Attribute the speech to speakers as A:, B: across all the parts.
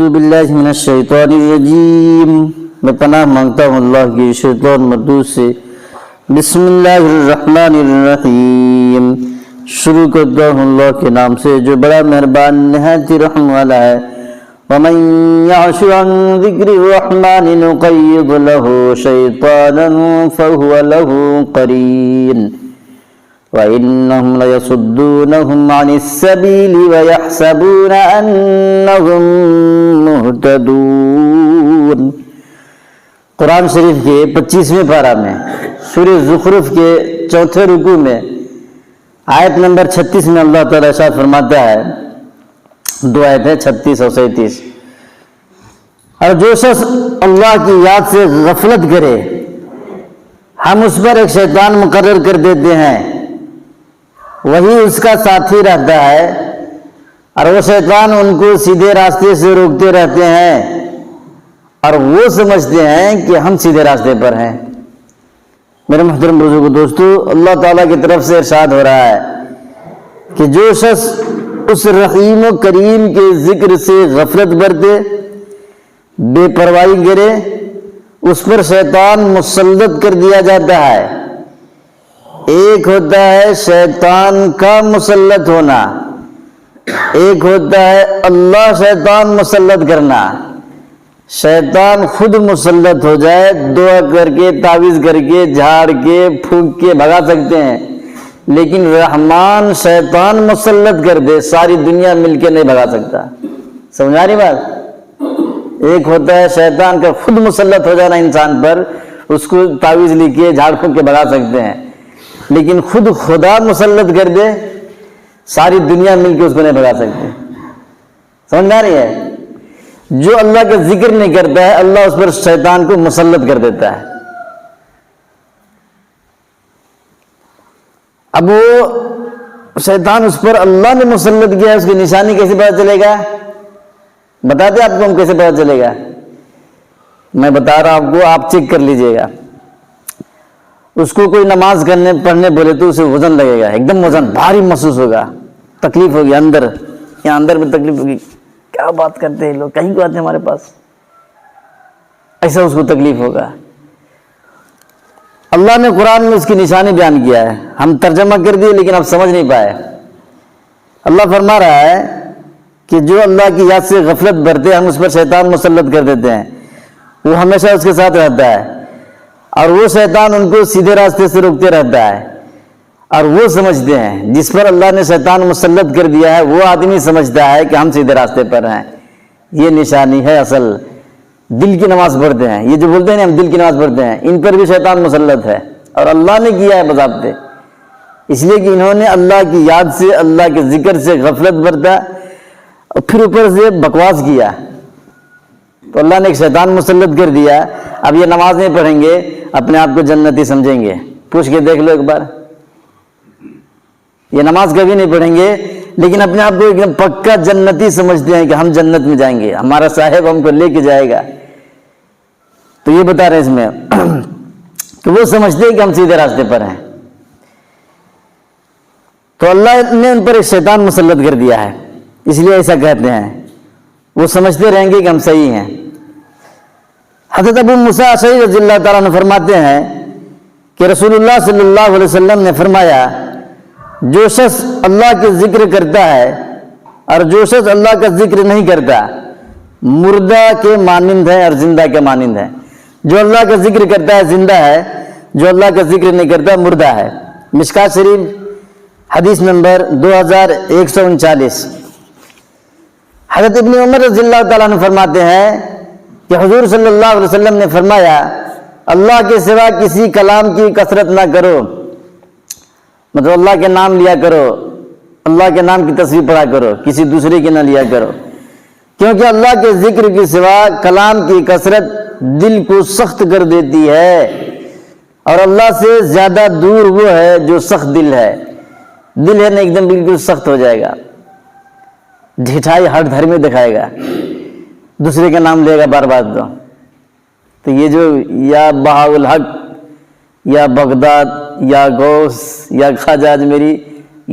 A: اعوذ باللہ من الشیطان الرجیم، میں پناہ مانگتا ہوں اللہ کی شیطان مردود سے۔ بسم اللہ الرحمن الرحیم، شروع کرتا ہوں اللہ کے نام سے جو بڑا مہربان نہایت ہی رحم والا ہے۔ وَمَن يَعْشُ عَن ذِكْرِ الرَّحْمَنِ نُقَيِّضْ لَهُ شَيْطَانًا فَهُوَ لَهُ قَرِينٌ وَإِنَّهُمْ لَيَصُدُّونَهُمْ عَنِ السَّبِيلِ وَيَحْسَبُونَ أَنَّهُمْ مُهْتَدُونَ۔ قرآن شریف کے 25ویں پارہ میں سورہ زخرف کے 4تھے رکوع میں آیت نمبر 36 میں اللہ تعالیٰ ارشاد فرماتا ہے، دو آیت ہے 36 اور 37، اور جو شخص اللہ کی یاد سے غفلت کرے ہم اس پر ایک شیطان مقرر کر دیتے ہیں، وہی اس کا ساتھی رہتا ہے اور وہ شیطان ان کو سیدھے راستے سے روکتے رہتے ہیں اور وہ سمجھتے ہیں کہ ہم سیدھے راستے پر ہیں۔ میرے محترم بزرگو دوستو، اللہ تعالیٰ کی طرف سے ارشاد ہو رہا ہے کہ جو شخص اس رحیم و کریم کے ذکر سے غفلت برتے، بے پرواہی کرے، اس پر شیطان مسلط کر دیا جاتا ہے۔ ایک ہوتا ہے شیطان کا مسلط ہونا، ایک ہوتا ہے اللہ شیطان مسلط کرنا۔ شیطان خود مسلط ہو جائے، دعا کر کے، تعویذ کر کے، جھاڑ کے، پھونک کے بھگا سکتے ہیں، لیکن رحمان شیطان مسلط کر دے ساری دنیا مل کے نہیں بھگا سکتا۔ سمجھ آ رہی بات؟ ایک ہوتا ہے شیطان کا خود مسلط ہو جانا انسان پر، اس کو تعویذ لکھ کے جھاڑ پھونک کے بھگا سکتے ہیں، لیکن خود خدا مسلط کر دے ساری دنیا مل کے اس کو نہیں بھگا سکتے۔ سمجھ آ رہی ہے؟ جو اللہ کا ذکر نہیں کرتا ہے اللہ اس پر شیطان کو مسلط کر دیتا ہے۔ اب وہ شیطان اس پر اللہ نے مسلط کیا ہے، اس کی نشانی کیسے پتہ چلے گا؟ بتاتے آپ کو ہم کیسے پتہ چلے گا؟ میں بتا رہا ہوں آپ کو، آپ چیک کر لیجئے گا۔ اس کو کوئی نماز پڑھنے بولے تو اسے وزن لگے گا، ایک دم وزن بھاری محسوس ہوگا، تکلیف ہوگی اندر، یہاں اندر میں تکلیف ہوگی، کیا بات کرتے ہیں لوگ، کہیں کو آتے ہیں ہمارے پاس، ایسا اس کو تکلیف ہوگا۔ اللہ نے قرآن میں اس کی نشانی بیان کیا ہے، ہم ترجمہ کر دیے لیکن اب سمجھ نہیں پائے۔ اللہ فرما رہا ہے کہ جو اللہ کی یاد سے غفلت برتے ہم اس پر شیطان مسلط کر دیتے ہیں، وہ ہمیشہ اس کے ساتھ رہتا ہے اور وہ شیطان ان کو سیدھے راستے سے روکتے رہتا ہے، اور وہ سمجھتے ہیں جس پر اللہ نے شیطان مسلط کر دیا ہے وہ آدمی سمجھتا ہے کہ ہم سیدھے راستے پر ہیں۔ یہ نشانی ہے اصل۔ دل کی نماز پڑھتے ہیں، یہ جو بولتے ہیں ہم دل کی نماز پڑھتے ہیں، ان پر بھی شیطان مسلط ہے اور اللہ نے کیا ہے بضابطے، اس لیے کہ انہوں نے اللہ کی یاد سے، اللہ کے ذکر سے غفلت برتا اور پھر اوپر سے بکواس کیا، تو اللہ نے ایک شیطان مسلط کر دیا۔ اب یہ نماز نہیں پڑھیں گے اپنے آپ کو جنتی سمجھیں گے، پوچھ کے دیکھ لو ایک بار، یہ نماز کبھی نہیں پڑھیں گے لیکن اپنے آپ کو ایک دم پکا جنتی سمجھتے ہیں کہ ہم جنت میں جائیں گے، ہمارا صاحب ہم کو لے کے جائے گا۔ تو یہ بتا رہے ہیں اس میں کہ وہ سمجھتے ہیں کہ ہم سیدھے راستے پر ہیں، تو اللہ نے ان پر ایک شیطان مسلط کر دیا ہے، اس لیے ایسا کہتے ہیں، وہ سمجھتے رہیں گے کہ ہم صحیح ہیں۔ حضرت ابو موسیٰ اشعری رضی اللہ تعالیٰ عنہ فرماتے ہیں کہ رسول اللہ صلی اللہ علیہ وسلم نے فرمایا، جو شخص اللہ کے ذکر کرتا ہے اور جو شخص اللہ کا ذکر نہیں کرتا مردہ کے مانند ہے اور زندہ کے مانند ہے۔ جو اللہ کا ذکر کرتا ہے زندہ ہے، جو اللہ کا ذکر نہیں کرتا مردہ ہے۔ مشکات شریف حدیث نمبر 2139۔ حضرت ابن عمر رضی اللہ تعالیٰ عنہ فرماتے ہیں کہ حضور صلی اللہ علیہ وسلم نے فرمایا، اللہ کے سوا کسی کلام کی کثرت نہ کرو، مطلب اللہ کے نام لیا کرو، اللہ کے نام کی تصویر پڑھا کرو، کسی دوسرے کی نہ لیا کرو، کیونکہ اللہ کے ذکر کے سوا کلام کی کثرت دل کو سخت کر دیتی ہے، اور اللہ سے زیادہ دور وہ ہے جو سخت دل ہے۔ دل ہے نا ایک دم بالکل سخت ہو جائے گا، ڈھٹائی ہر دھر میں دکھائے گا، دوسرے کا نام لے گا بار بار۔ تو یہ جو یا بہاء الحق، یا بغداد، یا غوث، یا خواجہ اجمیری،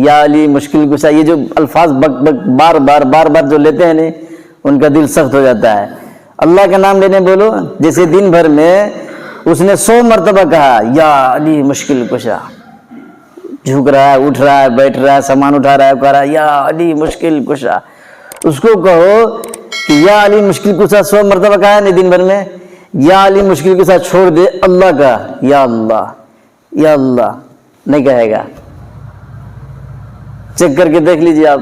A: یا علی، مشکل کشا، یہ جو الفاظ بک بک بار بار جو لیتے ہیں ان کا دل سخت ہو جاتا ہے۔ اللہ کا نام لینے بولو، جیسے دن بھر میں اس نے 100 مرتبہ کہا یا علی مشکل کشا، جھک رہا ہے، اٹھ رہا ہے، بیٹھ رہا ہے، سامان اٹھا رہا ہے، کہہ رہا ہے یا علی مشکل کشا، اس کو کہو کہ یا علی مشکل کشا 100 مرتبہ کہا ہے نہیں دن بھر میں، یا علی مشکل کشا چھوڑ دے اللہ کا یا اللہ یا اللہ نہیں کہے گا۔ چیک کر کے دیکھ لیجیے آپ،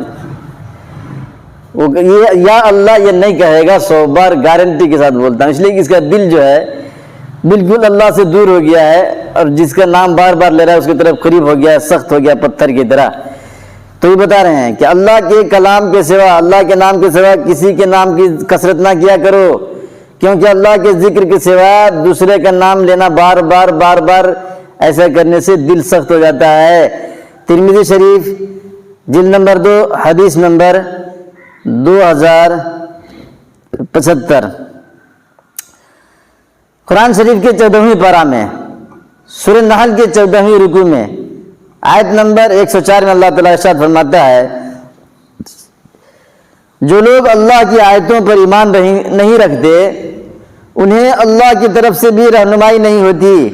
A: یہ یا اللہ یہ نہیں کہے گا، 100 بار گارنٹی کے ساتھ بولتا ہوں، اس لیے کہ اس کا دل جو ہے بالکل اللہ سے دور ہو گیا ہے، اور جس کا نام بار بار لے رہا ہے اس کی طرف قریب ہو گیا ہے، سخت ہو گیا پتھر کی طرح۔ تو یہ بتا رہے ہیں کہ اللہ کے کلام کے سوا، اللہ کے نام کے سوا کسی کے نام کی کثرت نہ کیا کرو، کیونکہ اللہ کے ذکر کے سوا دوسرے کا نام لینا بار بار ایسا کرنے سے دل سخت ہو جاتا ہے۔ ترمذی شریف جلد نمبر 2 حدیث نمبر 2075۔ قرآن شریف کے 14ویں پارہ میں سورہ نحل کے 14ویں رکوع میں آیت نمبر 104 میں اللہ تعالیٰ ارشاد فرماتا ہے، جو لوگ اللہ کی آیتوں پر ایمان نہیں رکھتے انہیں اللہ کی طرف سے بھی رہنمائی نہیں ہوتی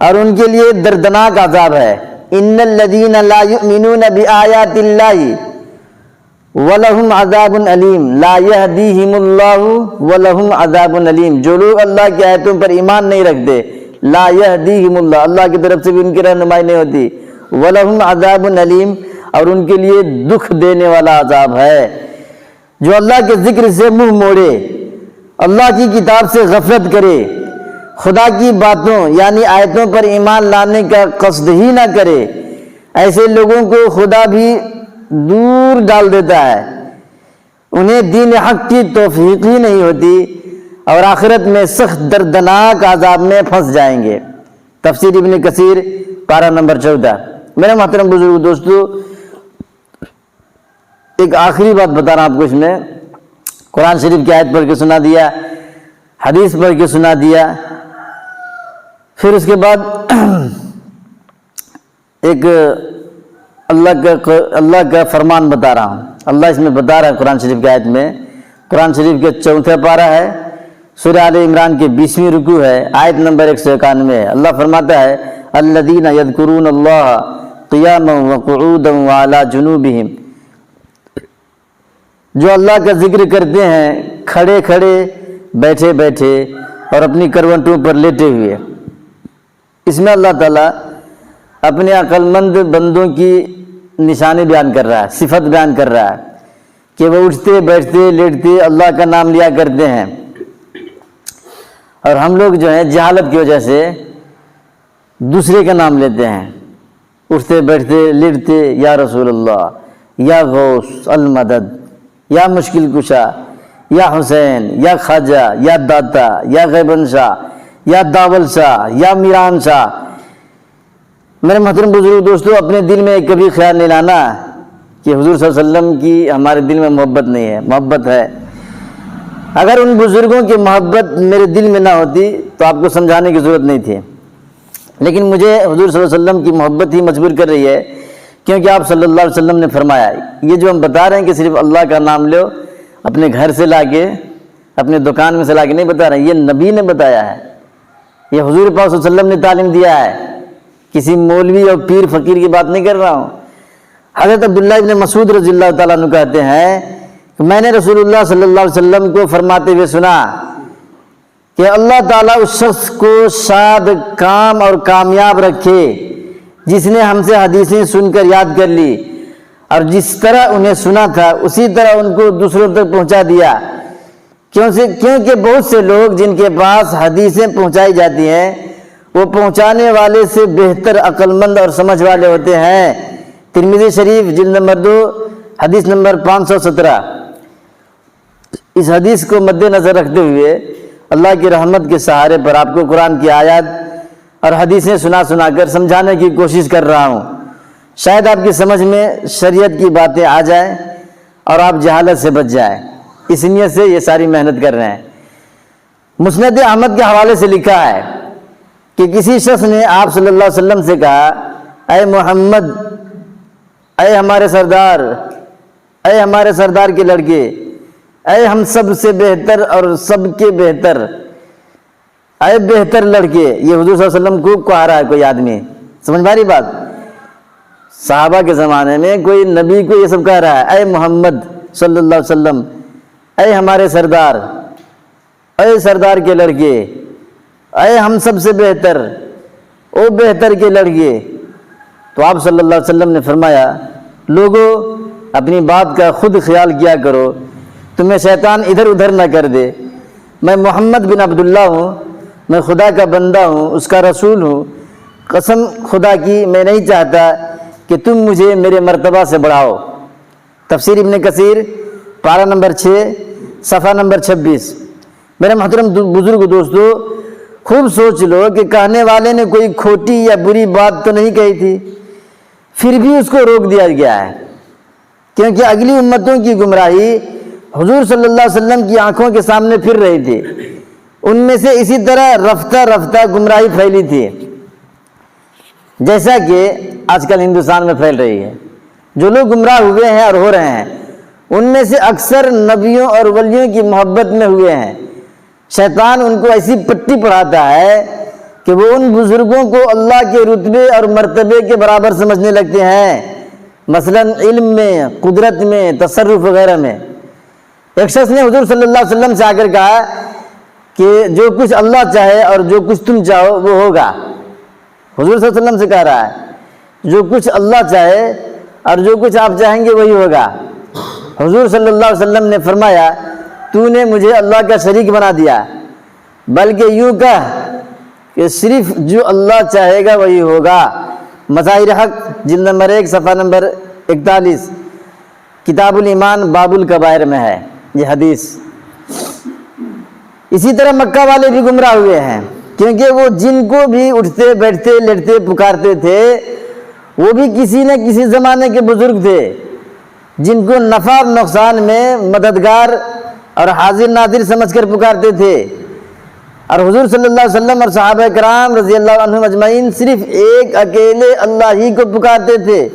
A: اور ان کے لیے دردناک عذاب ہے۔ ان الذین لا یؤمنون بآیات اللہ وَلَهُمْ عَذَابٌ علیم لا يَهْدِيهِمُ اللَّهُ وَلَهُمْ عَذَابٌ علیم، جو لوگ اللہ کی آیتوں پر ایمان نہیں رکھتے، لا يَهْدِيهِمُ اللَّهُ، اللہ کی طرف سے بھی ان کی رہنمائی نہیں ہوتی، وَلَهُمْ عَذَابٌ علیم، اور ان کے لیے دکھ دینے والا عذاب ہے۔ جو اللہ کے ذکر سے منہ موڑے، اللہ کی کتاب سے غفلت کرے، خدا کی باتوں یعنی آیتوں پر ایمان لانے کا قصد ہی نہ کرے، ایسے لوگوں کو خدا بھی دور ڈال دیتا ہے، انہیں دین حق کی توفیق ہی نہیں ہوتی اور آخرت میں سخت دردناک عذاب میں پھنس جائیں گے۔ تفسیر ابن کثیر پارہ نمبر 14۔ میرے محترم بزرگ دوستو، ایک آخری بات بتا رہا ہوں آپ کو، اس میں قرآن شریف کی آیت پڑھ کے سنا دیا، حدیث پڑھ کے سنا دیا، پھر اس کے بعد ایک اللہ کا فرمان بتا رہا ہوں۔ اللہ اس میں بتا رہا ہے قرآن شریف کی آیت میں، قرآن شریف کے 4واں پارہ ہے، سورہ آل عمران کے 20ویں رکوع ہے، آیت نمبر 191 ہے۔ اللہ فرماتا ہے الذین یذکرون اللہ قیاما وقعودا وعلی جنوبہم، جو اللہ کا ذکر کرتے ہیں کھڑے کھڑے، بیٹھے بیٹھے اور اپنی کروٹوں پر لیٹے ہوئے۔ اس میں اللہ تعالیٰ اپنے عقل مند بندوں کی نشانی بیان کر رہا ہے، صفت بیان کر رہا ہے کہ وہ اٹھتے بیٹھتے لیٹتے اللہ کا نام لیا کرتے ہیں، اور ہم لوگ جو ہیں جہالت کی وجہ سے دوسرے کا نام لیتے ہیں، اٹھتے بیٹھتے لیٹتے یا رسول اللہ، یا غوث المدد، یا مشکل کشا، یا حسین، یا خواجہ، یا داتا، یا غیبن شاہ، یا داول شاہ، یا میران شاہ۔ میرے محترم بزرگ دوستو، اپنے دل میں کبھی خیال نہیں لانا کہ حضور صلی اللہ علیہ وسلم کی ہمارے دل میں محبت نہیں ہے، محبت ہے۔ اگر ان بزرگوں کی محبت میرے دل میں نہ ہوتی تو آپ کو سمجھانے کی ضرورت نہیں تھی، لیکن مجھے حضور صلی اللہ علیہ وسلم کی محبت ہی مجبور کر رہی ہے، کیونکہ آپ صلی اللہ علیہ وسلم نے فرمایا، یہ جو ہم بتا رہے ہیں کہ صرف اللہ کا نام لو، اپنے گھر سے لا کے، اپنے دکان میں سے لا کے نہیں بتا رہے ہیں، یہ نبی نے بتایا ہے، یہ حضور پاک صلی اللہ علیہ وسلم نے تعلیم دیا ہے، کسی مولوی اور پیر فقیر کی بات نہیں کر رہا ہوں۔ حضرت عبداللہ ابن مسعود رضی اللہ تعالیٰ عنہ کہتے ہیں کہ میں نے رسول اللہ صلی اللہ علیہ وسلم کو فرماتے ہوئے سنا کہ اللہ تعالیٰ اس شخص کو شاد، کام اور کامیاب رکھے جس نے ہم سے حدیثیں سن کر یاد کر لی، اور جس طرح انہیں سنا تھا اسی طرح ان کو دوسروں تک پہنچا دیا، کیونکہ بہت سے لوگ جن کے پاس حدیثیں پہنچائی جاتی ہیں وہ پہنچانے والے سے بہتر عقل مند اور سمجھ والے ہوتے ہیں۔ ترمذی شریف جلد نمبر 2 حدیث نمبر 517۔ اس حدیث کو مد نظر رکھتے ہوئے اللہ کی رحمت کے سہارے پر آپ کو قرآن کی آیات اور حدیثیں سنا کر سمجھانے کی کوشش کر رہا ہوں، شاید آپ کی سمجھ میں شریعت کی باتیں آ جائیں اور آپ جہالت سے بچ جائیں، اس نیت سے یہ ساری محنت کر رہے ہیں۔ مسند احمد کے حوالے سے لکھا ہے کہ کسی شخص نے آپ صلی اللہ علیہ وسلم سے کہا، اے محمد، اے ہمارے سردار، اے ہمارے سردار کے لڑکے، اے ہم سب سے بہتر اور سب کے بہتر، اے بہتر لڑکے، یہ حضور صلی اللہ علیہ وسلم کو کہا رہا ہے کوئی آدمی، سمجھ میں آ رہی بات؟ صحابہ کے زمانے میں کوئی نبی کو یہ سب کہہ رہا ہے، اے محمد صلی اللہ علیہ وسلم، اے ہمارے سردار، اے سردار کے لڑکے، اے ہم سب سے بہتر، او بہتر کے لڑکے۔ تو آپ صلی اللہ علیہ وسلم نے فرمایا، لوگوں اپنی بات کا خود خیال کیا کرو، تمہیں شیطان ادھر ادھر نہ کر دے۔ میں محمد بن عبداللہ ہوں، میں خدا کا بندہ ہوں، اس کا رسول ہوں، قسم خدا کی میں نہیں چاہتا کہ تم مجھے میرے مرتبہ سے بڑھاؤ۔ تفسیر ابن کثیر پارہ نمبر 6 صفحہ نمبر 26۔ میرے محترم بزرگ دوستو، خوب سوچ لو کہ کہنے والے نے کوئی کھوٹی یا بری بات تو نہیں کہی تھی، پھر بھی اس کو روک دیا گیا ہے، کیونکہ اگلی امتوں کی گمراہی حضور صلی اللہ علیہ وسلم کی آنکھوں کے سامنے پھر رہی تھی، ان میں سے اسی طرح رفتہ رفتہ گمراہی پھیلی تھی، جیسا کہ آج کل ہندوستان میں پھیل رہی ہے۔ جو لوگ گمراہ ہوئے ہیں اور ہو رہے ہیں، ان میں سے اکثر نبیوں اور ولیوں کی محبت میں ہوئے ہیں۔ شیطان ان کو ایسی پٹی پڑھاتا ہے کہ وہ ان بزرگوں کو اللہ کے رتبے اور مرتبے کے برابر سمجھنے لگتے ہیں، مثلا علم میں، قدرت میں، تصرف وغیرہ میں۔ ایک شخص نے حضور صلی اللہ علیہ وسلم سے آ کر کہا کہ جو کچھ اللہ چاہے اور جو کچھ تم چاہو وہ ہوگا۔ حضور صلی اللہ علیہ وسلم سے کہہ رہا ہے جو کچھ اللہ چاہے اور جو کچھ آپ چاہیں گے وہی ہوگا۔ حضور صلی اللہ علیہ وسلم نے فرمایا، تو نے مجھے اللہ کا شریک بنا دیا، بلکہ یوں کہہ کہ صرف جو اللہ چاہے گا وہی ہوگا۔ مظاہر حق جلد نمبر 1 صفحہ نمبر 41، کتاب الایمان باب الکبائر میں ہے یہ حدیث۔ اسی طرح مکہ والے بھی گمراہ ہوئے ہیں، کیونکہ وہ جن کو بھی اٹھتے بیٹھتے لیٹتے پکارتے تھے وہ بھی کسی نہ کسی زمانے کے بزرگ تھے، جن کو نفع اور نقصان میں مددگار اور حاضر ناظر سمجھ کر پکارتے تھے۔ اور حضور صلی اللہ علیہ وسلم اور صحابہ کرام رضی اللہ عنہم اجمعین صرف ایک اکیلے اللہ ہی کو پکارتے تھے۔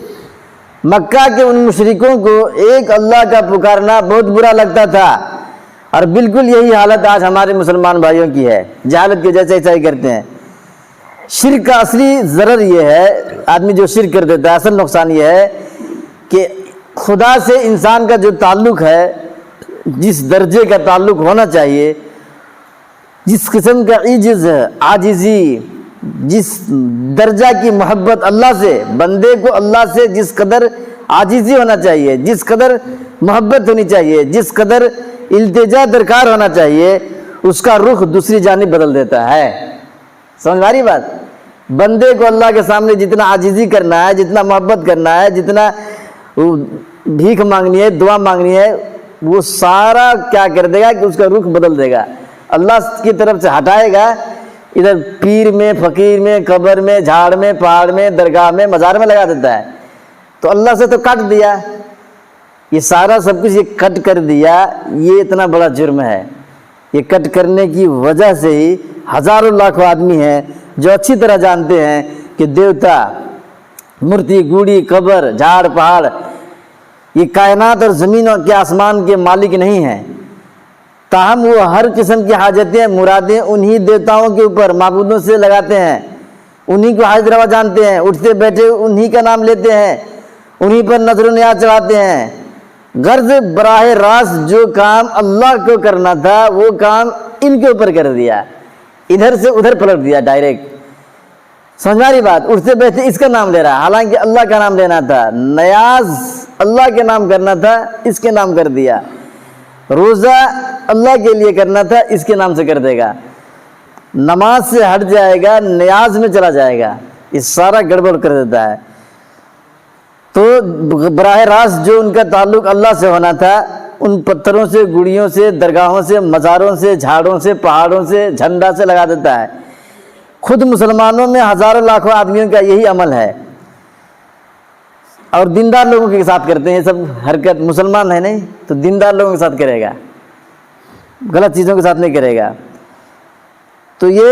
A: مکہ کے ان مشرکوں کو ایک اللہ کا پکارنا بہت برا لگتا تھا، اور بالکل یہی حالت آج ہمارے مسلمان بھائیوں کی ہے، جہالت کی وجہ سے ایسا ہی کرتے ہیں۔ شرک کا اصلی ضرر یہ ہے، آدمی جو شرک کر دیتا ہے، اصل نقصان یہ ہے کہ خدا سے انسان کا جو تعلق ہے، جس درجے کا تعلق ہونا چاہیے، جس قسم کا عجز، عاجزی، جس درجہ کی محبت اللہ سے، بندے کو اللہ سے جس قدر عاجزی ہونا چاہیے، جس قدر محبت ہونی چاہیے، جس قدر التجا درکار ہونا چاہیے، اس کا رخ دوسری جانب بدل دیتا ہے۔ سمجھ آ رہی بات؟ بندے کو اللہ کے سامنے جتنا عاجزی کرنا ہے، جتنا محبت کرنا ہے، جتنا بھیک مانگنی ہے، دعا مانگنی ہے، وہ سارا کیا کر دے گا کہ اس کا رخ بدل دے گا، اللہ کی طرف سے ہٹائے گا، ادھر پیر میں، فقیر میں، قبر میں، جھاڑ میں، پہاڑ میں، درگاہ میں، مزار میں لگا دیتا ہے۔ تو اللہ سے تو کٹ دیا، یہ سارا سب کچھ یہ کٹ کر دیا، یہ اتنا بڑا جرم ہے۔ یہ کٹ کرنے کی وجہ سے ہی ہزاروں لاکھوں آدمی ہیں جو اچھی طرح جانتے ہیں کہ دیوتا، مورتی، گوڑی، قبر، جھاڑ، پہاڑ یہ کائنات اور زمین کے آسمان کے مالک نہیں ہیں، تاہم وہ ہر قسم کی حاجتیں، مرادیں انہی دیوتاؤں کے اوپر، معبودوں سے لگاتے ہیں، انہی کو حاجت روا جانتے ہیں، اٹھتے بیٹھے انہی کا نام لیتے ہیں، انہی پر نظر و نیاز چڑھاتے ہیں۔ غرض براہ راست جو کام اللہ کو کرنا تھا وہ کام ان کے اوپر کر دیا، ادھر سے ادھر پلٹ دیا ڈائریکٹ۔ سمجھ آ رہی بات؟ اٹھتے بیٹھتے اس کا نام لے رہا، حالانکہ اللہ کا نام لینا تھا، نیاز اللہ کے نام کرنا تھا، اس کے نام کر دیا، روزہ اللہ کے لیے کرنا تھا، اس کے نام سے کر دے گا، نماز سے ہٹ جائے گا، نیاز میں چلا جائے گا، یہ سارا گڑبڑ کر دیتا ہے۔ تو براہ راست جو ان کا تعلق اللہ سے ہونا تھا، ان پتھروں سے، گڑیوں سے، درگاہوں سے، مزاروں سے، جھاڑوں سے، پہاڑوں سے، جھنڈا سے لگا دیتا ہے۔ خود مسلمانوں میں ہزاروں لاکھوں آدمیوں کا یہی عمل ہے، اور دیندار لوگوں کے ساتھ کرتے ہیں یہ سب حرکت۔ مسلمان ہے نہیں تو دیندار لوگوں کے ساتھ کرے گا، غلط چیزوں کے ساتھ نہیں کرے گا۔ تو یہ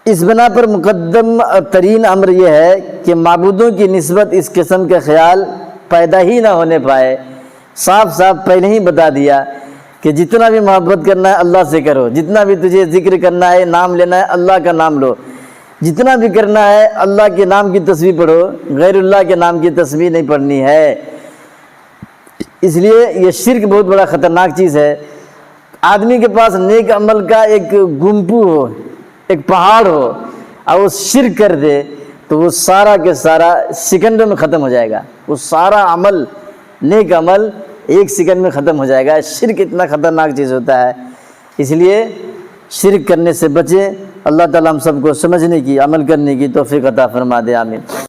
A: اس بنا پر مقدم ترین امر یہ ہے کہ معبودوں کی نسبت اس قسم کے خیال پیدا ہی نہ ہونے پائے صاف صاف پہلے ہی بتا دیا کہ جتنا بھی محبت کرنا ہے اللہ سے کرو، جتنا بھی تجھے ذکر کرنا ہے، نام لینا ہے، اللہ کا نام لو، جتنا بھی کرنا ہے اللہ کے نام کی تسبیح پڑھو، غیر اللہ کے نام کی تسبیح نہیں پڑھنی ہے۔ اس لیے یہ شرک بہت بڑا خطرناک چیز ہے۔ آدمی کے پاس نیک عمل کا ایک گمپو ہو، ایک پہاڑ ہو، اور وہ شرک کر دے تو وہ سارا کے سارا سیکنڈوں میں ختم ہو جائے گا، وہ سارا عمل، نیک عمل ایک سیکنڈ میں ختم ہو جائے گا۔ شرک اتنا خطرناک چیز ہوتا ہے، اس لیے شرک کرنے سے بچیں۔ اللہ تعالیٰ ہم سب کو سمجھنے کی، عمل کرنے کی توفیق عطا فرما دے، آمین۔